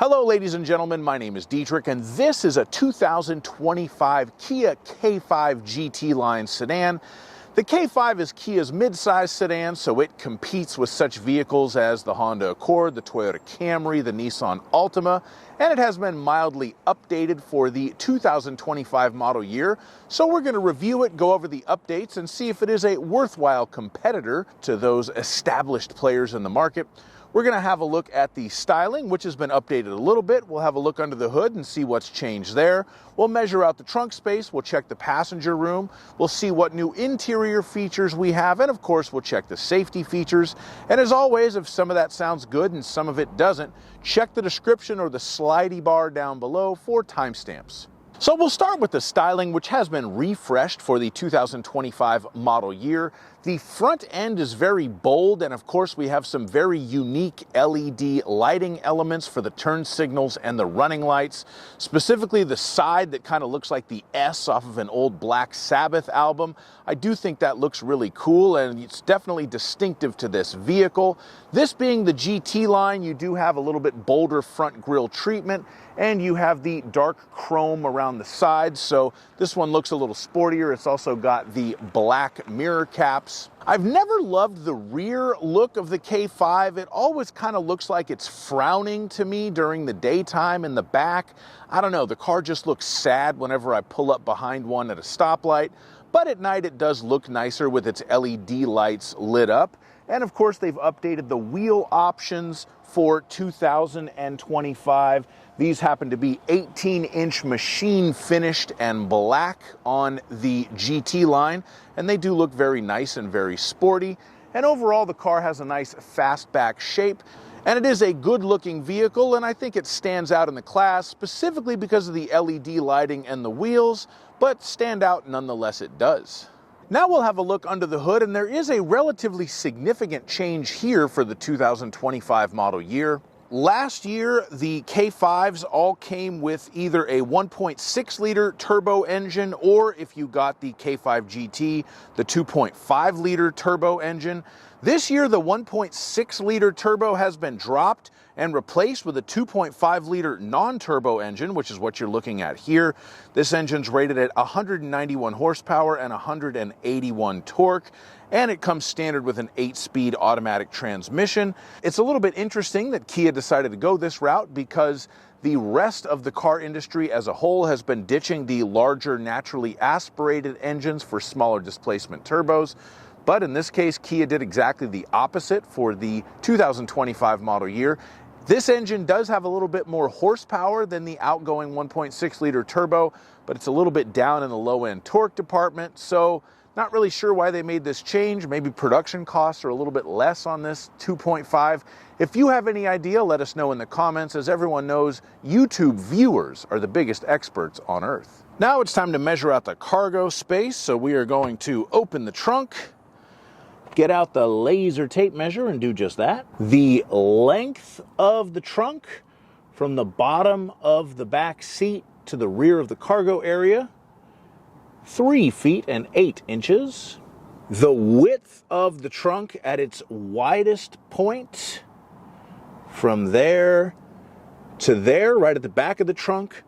Hello ladies and gentlemen, my name is Dietrich and this is a 2025 Kia K5 GT line sedan. The K5 is Kia's mid-size sedan, so it competes with such vehicles as the Honda Accord, the Toyota Camry, the Nissan Altima, and it has been mildly updated for the 2025 model year. So we're going to review it, go over the updates, and see if it is a worthwhile competitor to those established players in the market. We're going to have a look at the styling, which has been updated a little bit. We'll have a look under the hood and see what's changed there. We'll measure out the trunk space. We'll check the passenger room. We'll see what new interior features we have. And of course, we'll check the safety features. And as always, if some of that sounds good and some of it doesn't, check the description or the slidey bar down below for timestamps. So we'll start with the styling, which has been refreshed for the 2025 model year. The front end is very bold, and of course we have some very unique LED lighting elements for the turn signals and the running lights. Specifically the side that kind of looks like the S off of an old Black Sabbath album. I do think that looks really cool, and it's definitely distinctive to this vehicle. This being the GT line, you do have a little bit bolder front grille treatment, and you have the dark chrome around the sides, so this one looks a little sportier. It's also got the black mirror caps. I've never loved the rear look of the K5. It always kind of looks like it's frowning to me during the daytime in the back. I don't know, the car just looks sad whenever I pull up behind one at a stoplight, but at night it does look nicer with its LED lights lit up. And of course, they've updated the wheel options for 2025. These happen to be 18-inch machine finished and black on the GT line, and they do look very nice and very sporty. And overall, the car has a nice fastback shape, and it is a good-looking vehicle, and I think it stands out in the class specifically because of the LED lighting and the wheels, but stand out nonetheless it does. Now we'll have a look under the hood, and there is a relatively significant change here for the 2025 model year. Last year, the K5s all came with either a 1.6-liter turbo engine, or if you got the K5 GT, the 2.5-liter turbo engine. This year, the 1.6-liter turbo has been dropped and replaced with a 2.5-liter non-turbo engine, which is what you're looking at here. This engine's rated at 191 horsepower and 181 torque, and it comes standard with an 8-speed automatic transmission. It's a little bit interesting that Kia decided to go this route because the rest of the car industry as a whole has been ditching the larger naturally aspirated engines for smaller displacement turbos. But in this case, Kia did exactly the opposite for the 2025 model year. This engine does have a little bit more horsepower than the outgoing 1.6-liter turbo, but it's a little bit down in the low-end torque department, so not really sure why they made this change. Maybe production costs are a little bit less on this 2.5. If you have any idea, let us know in the comments. As everyone knows, YouTube viewers are the biggest experts on Earth. Now it's time to measure out the cargo space, so we are going to open the trunk, get out the laser tape measure and do just that. The length of the trunk from the bottom of the back seat to the rear of the cargo area, 3 feet and 8 inches. The width of the trunk at its widest point, from there to there, right at the back of the trunk,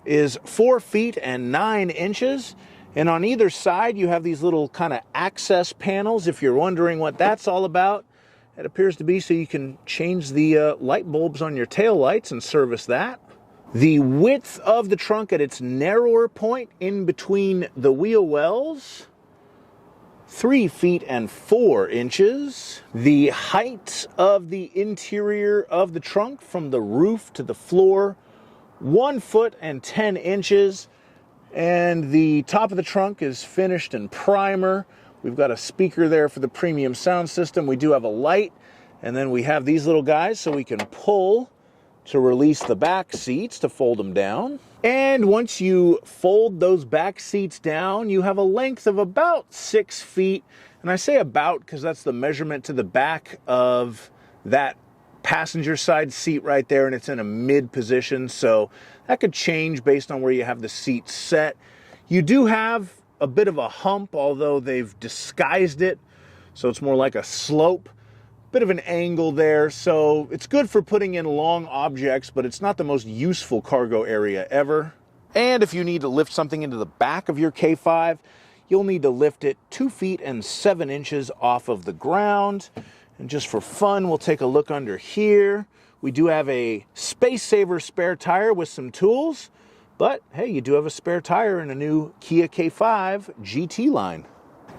is 4 feet and 9 inches. And on either side, you have these little kind of access panels. If you're wondering what that's all about, it appears to be so you can change the light bulbs on your tail lights and service that. The width of the trunk at its narrower point in between the wheel wells, 3 feet and 4 inches. The height of the interior of the trunk from the roof to the floor, 1 foot and 10 inches. And the top of the trunk is finished in primer. We've got a speaker there for the premium sound system. We do have a light, and then we have these little guys so we can pull to release the back seats to fold them down. And once you fold those back seats down, you have a length of about 6 feet. And I say about because that's the measurement to the back of that passenger side seat right there, and it's in a mid position, so that could change based on where you have the seat set. You do have a bit of a hump, although they've disguised it, so it's more like a slope. bit of an angle there, so it's good for putting in long objects, but it's not the most useful cargo area ever. And if you need to lift something into the back of your K5, you'll need to lift it 2 feet and 7 inches off of the ground. And just for fun, we'll take a look under here. We do have a space saver spare tire with some tools, but hey, you do have a spare tire in a new Kia K5 GT line.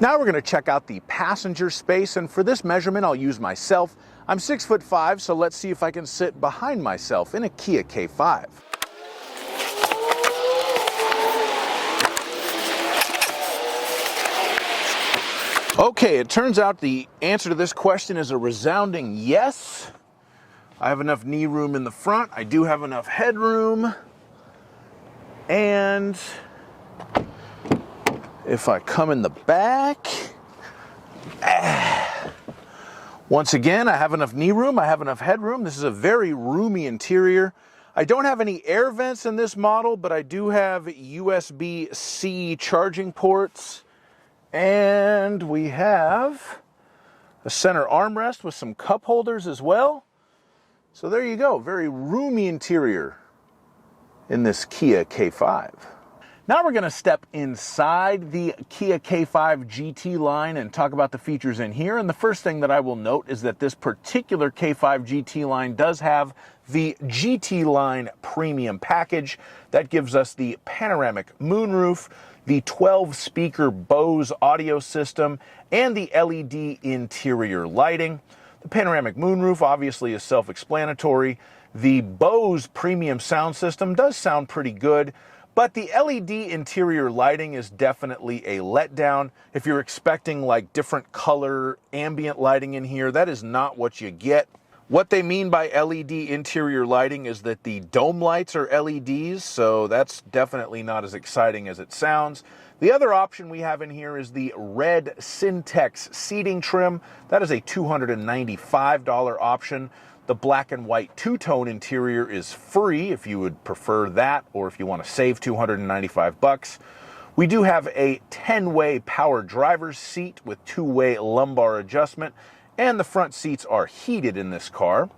Now we're going to check out the passenger space, and for this measurement I'll use myself. I'm 6'5", so let's see if I can sit behind myself in a Kia K5. Okay, it turns out the answer to this question is a resounding yes. I have enough knee room in the front. I do have enough headroom. And if I come in the back, once again, I have enough knee room. I have enough headroom. This is a very roomy interior. I don't have any air vents in this model, but I do have USB-C charging ports. And we have a center armrest with some cup holders as well. So there you go, very roomy interior in this Kia K5. Now we're going to step inside the Kia K5 GT line and talk about the features in here. And the first thing that I will note is that this particular K5 GT line does have the GT line premium package. That gives us the panoramic moonroof, the 12-speaker Bose audio system, and the LED interior lighting. The panoramic moonroof obviously is self-explanatory. The Bose premium sound system does sound pretty good, but the LED interior lighting is definitely a letdown. If you're expecting like different color ambient lighting in here, that is not what you get. What they mean by LED interior lighting is that the dome lights are LEDs, so that's definitely not as exciting as it sounds. The other option we have in here is the red Syntex seating trim. That is a $295 option. The black and white two-tone interior is free if you would prefer that, or if you want to save $295. We do have a 10-way power driver's seat with 2-way lumbar adjustment, and the front seats are heated in this car.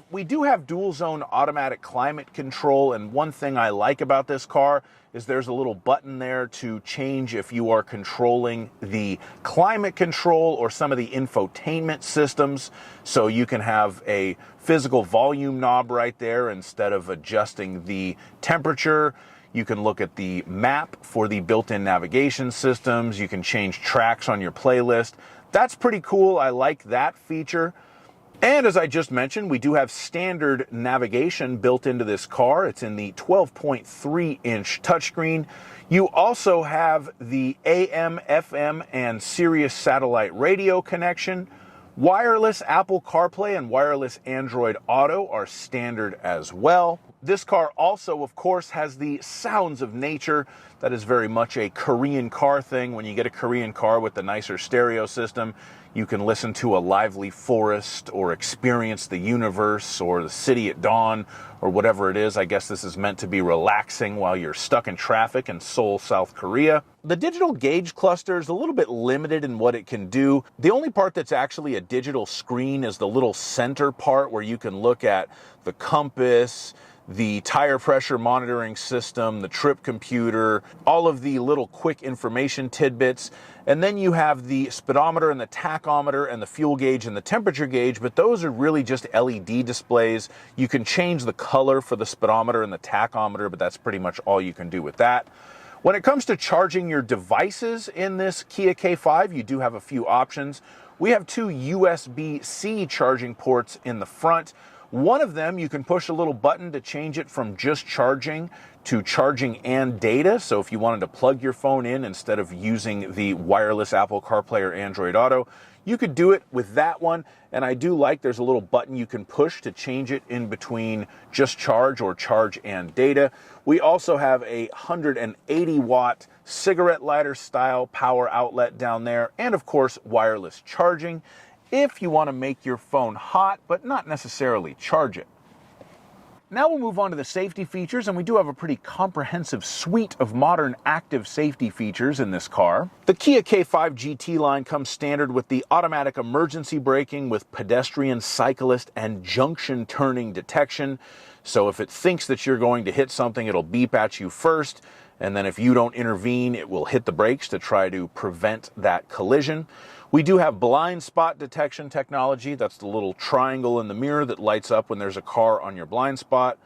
We do have dual zone automatic climate control, and one thing I like about this car is there's a little button there to change if you are controlling the climate control or some of the infotainment systems. So you can have a physical volume knob right there instead of adjusting the temperature. You can look at the map for the built-in navigation systems. You can change tracks on your playlist. That's pretty cool. I like that feature. And as I just mentioned, we do have standard navigation built into this car. It's in the 12.3-inch touchscreen. You also have the AM, FM, and Sirius satellite radio connection. Wireless Apple CarPlay and wireless Android Auto are standard as well. This car also, of course, has the sounds of nature. That is very much a Korean car thing. When you get a Korean car with the nicer stereo system, you can listen to a lively forest or experience the universe or the city at dawn or whatever it is. I guess this is meant to be relaxing while you're stuck in traffic in Seoul, South Korea. The digital gauge cluster is a little bit limited in what it can do. The only part that's actually a digital screen is the little center part where you can look at the compass, the tire pressure monitoring system, the trip computer, all of the little quick information tidbits. And then you have the speedometer and the tachometer and the fuel gauge and the temperature gauge, but those are really just LED displays. You can change the color for the speedometer and the tachometer, but that's pretty much all you can do with that. When it comes to charging your devices in this Kia K5, you do have a few options. We have 2 USB-C charging ports in the front. One of them, you can push a little button to change it from just charging to charging and data. So if you wanted to plug your phone in instead of using the wireless Apple CarPlay or Android Auto, you could do it with that one. And I do like there's a little button you can push to change it in between just charge or charge and data. We also have a 180-watt cigarette lighter style power outlet down there, and of course wireless charging if you want to make your phone hot, but not necessarily charge it. Now we'll move on to the safety features, and we do have a pretty comprehensive suite of modern active safety features in this car. The Kia K5 GT line comes standard with the automatic emergency braking with pedestrian, cyclist, and junction turning detection. So if it thinks that you're going to hit something, it'll beep at you first, and then if you don't intervene, it will hit the brakes to try to prevent that collision. We do have blind spot detection technology. That's the little triangle in the mirror that lights up when there's a car on your blind spot.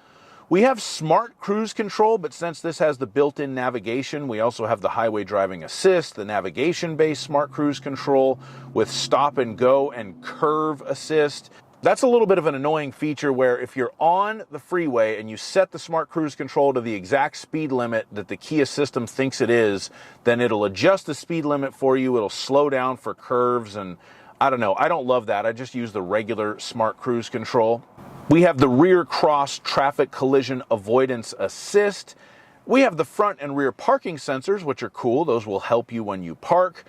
We have smart cruise control, but since this has the built-in navigation, we also have the highway driving assist, the navigation-based smart cruise control with stop and go and curve assist. That's a little bit of an annoying feature where if you're on the freeway and you set the smart cruise control to the exact speed limit that the Kia system thinks it is, then it'll adjust the speed limit for you. It'll slow down for curves, and I don't know. I don't love that. I just use the regular smart cruise control. We have the rear cross traffic collision avoidance assist. We have the front and rear parking sensors, which are cool. Those will help you when you park.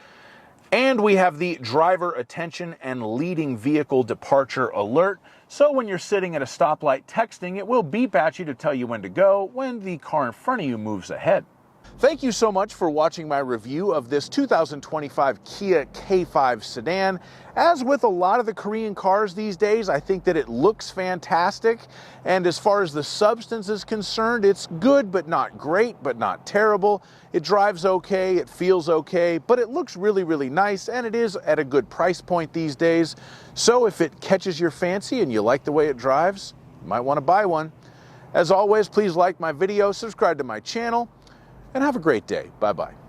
And we have the driver attention and leading vehicle departure alert. So when you're sitting at a stoplight texting, it will beep at you to tell you when to go when the car in front of you moves ahead. Thank you so much for watching my review of this 2025 Kia K5 sedan. As with a lot of the Korean cars these days, I think that it looks fantastic. And as far as the substance is concerned, it's good, but not great, but not terrible. It drives okay, it feels okay, but it looks really, really nice, and it is at a good price point these days. So if it catches your fancy and you like the way it drives, you might want to buy one. As always, please like my video, subscribe to my channel, and have a great day. Bye-bye.